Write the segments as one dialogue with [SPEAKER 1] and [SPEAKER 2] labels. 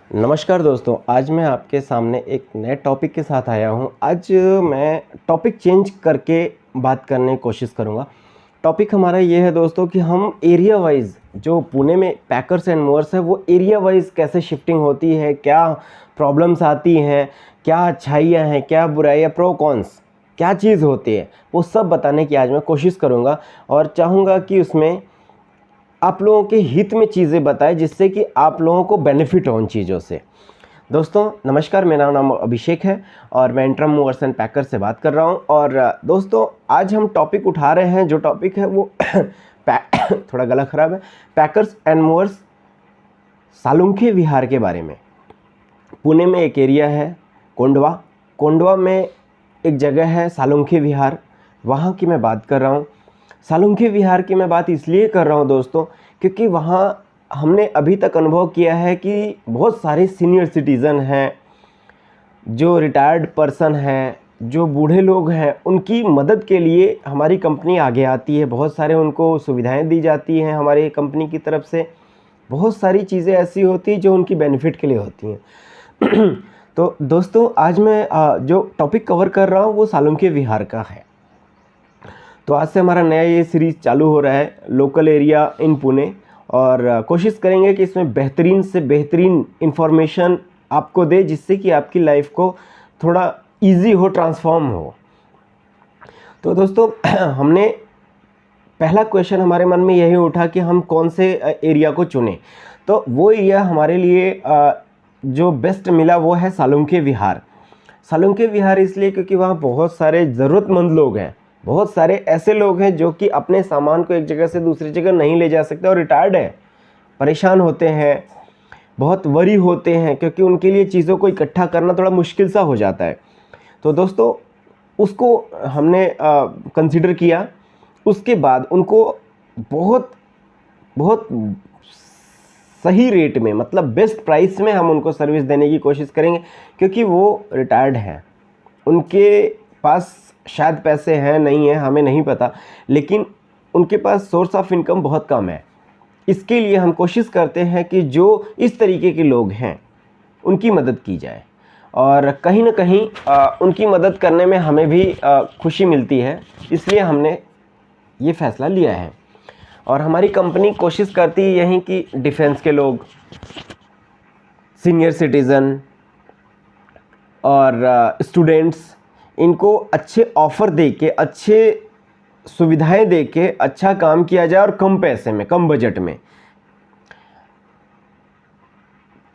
[SPEAKER 1] नमस्कार दोस्तों, आज मैं आपके सामने एक नए टॉपिक के साथ आया हूं। आज मैं टॉपिक चेंज करके बात करने की कोशिश करूंगा। टॉपिक हमारा ये है दोस्तों कि हम एरिया वाइज जो पुणे में पैकर्स एंड मूवर्स है वो एरिया वाइज कैसे शिफ्टिंग होती है, क्या प्रॉब्लम्स आती हैं, क्या अच्छाइयाँ हैं, क्या बुराइयाँ, प्रो कॉन्स क्या चीज़ होती है, वो सब बताने की आज मैं कोशिश करूँगा और चाहूँगा कि उसमें आप लोगों के हित में चीज़ें बताएं जिससे कि आप लोगों को बेनिफिट हो उन चीज़ों से। दोस्तों नमस्कार, मेरा नाम अभिषेक है और मैं इंट्रम मूवर्स एंड पैकर से बात कर रहा हूं। और दोस्तों आज हम टॉपिक उठा रहे हैं, जो टॉपिक है वो थोड़ा गला ख़राब है, पैकर्स एंड मूवर्स सालुंखे विहार के बारे में। पुणे में एक एरिया है कोंडवा, कोंडवा में एक जगह है सालुंखे विहार, वहाँ की मैं बात कर रहा हूँ। सालुंखे विहार की मैं बात इसलिए कर रहा हूँ दोस्तों क्योंकि वहाँ हमने अभी तक अनुभव किया है कि बहुत सारे सीनियर सिटीज़न हैं, जो रिटायर्ड पर्सन हैं, जो बूढ़े लोग हैं, उनकी मदद के लिए हमारी कंपनी आगे आती है। बहुत सारे उनको सुविधाएं दी जाती हैं हमारी कंपनी की तरफ से। बहुत सारी चीज़ें ऐसी होती हैं जो उनकी बेनिफिट के लिए होती हैं। तो दोस्तों आज मैं जो टॉपिक कवर कर रहा हूँ वो सालुंखे विहार का है। तो आज से हमारा नया ये सीरीज़ चालू हो रहा है, लोकल एरिया इन पुणे, और कोशिश करेंगे कि इसमें बेहतरीन से बेहतरीन इन्फॉर्मेशन आपको दे जिससे कि आपकी लाइफ को थोड़ा इजी हो, ट्रांसफॉर्म हो। तो दोस्तों हमने पहला क्वेश्चन हमारे मन में यही उठा कि हम कौन से एरिया को चुनें। तो वो एरिया हमारे लिए जो बेस्ट मिला वो है सालुंखे विहार। सालुंखे विहार इसलिए क्योंकि वहाँ बहुत सारे ज़रूरतमंद लोग हैं, बहुत सारे ऐसे लोग हैं जो कि अपने सामान को एक जगह से दूसरी जगह नहीं ले जा सकते और रिटायर्ड हैं, परेशान होते हैं, बहुत वरी होते हैं क्योंकि उनके लिए चीज़ों को इकट्ठा करना थोड़ा मुश्किल सा हो जाता है। तो दोस्तों उसको हमने कंसिडर किया। उसके बाद उनको बहुत बहुत सही रेट में, मतलब बेस्ट प्राइस में हम उनको सर्विस देने की कोशिश करेंगे क्योंकि वो रिटायर्ड हैं। उनके पास शायद पैसे हैं, नहीं है, हमें नहीं पता, लेकिन उनके पास सोर्स ऑफ इनकम बहुत कम है। इसके लिए हम कोशिश करते हैं कि जो इस तरीके के लोग हैं उनकी मदद की जाए, और कहीं ना कहीं उनकी मदद करने में हमें भी खुशी मिलती है, इसलिए हमने ये फैसला लिया है। और हमारी कंपनी कोशिश करती है यहीं कि डिफेंस के लोग, सीनियर सिटीज़न और स्टूडेंट्स, इनको अच्छे ऑफ़र दे के, अच्छे सुविधाएं दे के अच्छा काम किया जाए और कम पैसे में, कम बजट में।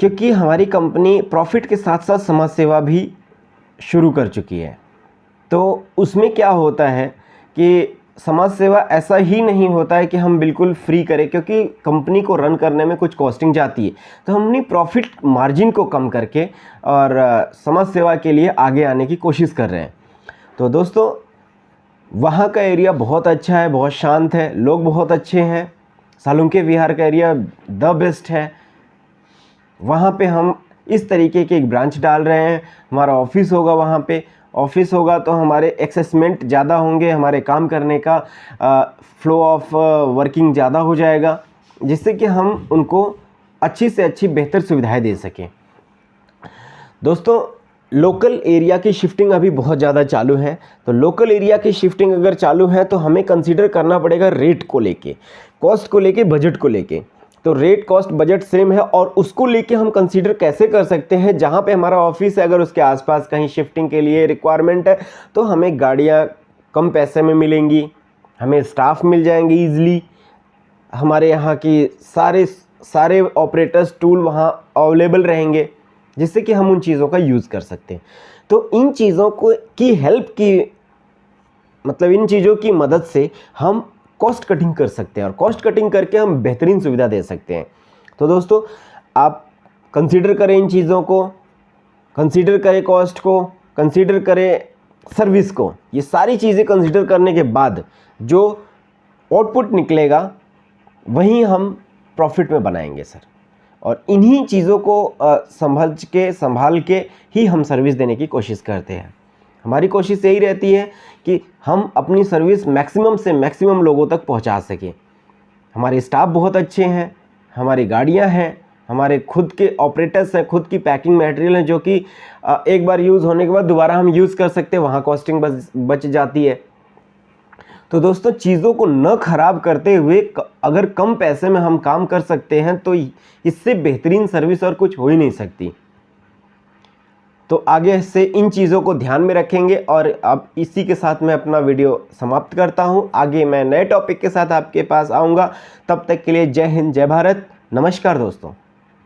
[SPEAKER 1] क्योंकि हमारी कंपनी प्रॉफिट के साथ साथ समाज सेवा भी शुरू कर चुकी है। तो उसमें क्या होता है कि समाज सेवा ऐसा ही नहीं होता है कि हम बिल्कुल फ्री करें, क्योंकि कंपनी को रन करने में कुछ कॉस्टिंग जाती है। तो हम अपनी प्रॉफिट मार्जिन को कम करके और समाज सेवा के लिए आगे आने की कोशिश कर रहे हैं। तो दोस्तों वहाँ का एरिया बहुत अच्छा है, बहुत शांत है, लोग बहुत अच्छे हैं। सालुंखे विहार का एरिया द बेस्ट है। वहाँ पे हम इस तरीके के एक ब्रांच डाल रहे हैं। हमारा ऑफिस होगा, वहाँ पे ऑफिस होगा तो हमारे एक्सेसमेंट ज़्यादा होंगे, हमारे काम करने का फ्लो ऑफ वर्किंग ज़्यादा हो जाएगा, जिससे कि हम उनको अच्छी से अच्छी बेहतर सुविधाएं दे सकें। दोस्तों लोकल एरिया की शिफ्टिंग अभी बहुत ज़्यादा चालू है। तो लोकल एरिया की शिफ्टिंग अगर चालू है तो हमें कंसीडर करना पड़ेगा रेट को लेके, कॉस्ट को लेके, बजट को लेके। तो रेट, कॉस्ट, बजट सेम है और उसको लेके हम कंसीडर कैसे कर सकते हैं, जहाँ पे हमारा ऑफिस है अगर उसके आसपास कहीं शिफ्टिंग के लिए रिक्वायरमेंट है तो हमें गाड़ियाँ कम पैसे में मिलेंगी, हमें स्टाफ मिल जाएंगे ईज़िली, हमारे यहाँ की सारे ऑपरेटर्स टूल वहाँ अवेलेबल रहेंगे, जिससे कि हम उन चीज़ों का यूज़ कर सकते हैं। तो इन चीज़ों को की हेल्प की, मतलब इन चीज़ों की मदद से हम कॉस्ट कटिंग कर सकते हैं और कॉस्ट कटिंग करके हम बेहतरीन सुविधा दे सकते हैं। तो दोस्तों आप कंसीडर करें इन चीज़ों को, कंसीडर करें कॉस्ट को, कंसीडर करें सर्विस को। ये सारी चीज़ें कंसीडर करने के बाद जो आउटपुट निकलेगा वही हम प्रॉफिट में बनाएंगे सर। और इन्हीं चीज़ों को संभाल के ही हम सर्विस देने की कोशिश करते हैं। हमारी कोशिश यही रहती है कि हम अपनी सर्विस मैक्सिमम से मैक्सिमम लोगों तक पहुंचा सकें। हमारे स्टाफ बहुत अच्छे हैं, हमारी गाड़ियां हैं, हमारे खुद के ऑपरेटर्स हैं, खुद की पैकिंग मटेरियल है जो कि एक बार यूज़ होने के बाद दोबारा हम यूज़ कर सकते हैं, वहाँ कॉस्टिंग बच जाती है। तो दोस्तों चीज़ों को न ख़राब करते हुए अगर कम पैसे में हम काम कर सकते हैं तो इससे बेहतरीन सर्विस और कुछ हो ही नहीं सकती। तो आगे से इन चीज़ों को ध्यान में रखेंगे। और अब इसी के साथ मैं अपना वीडियो समाप्त करता हूँ। आगे मैं नए टॉपिक के साथ आपके पास आऊँगा। तब तक के लिए जय हिंद, जय भारत, नमस्कार दोस्तों।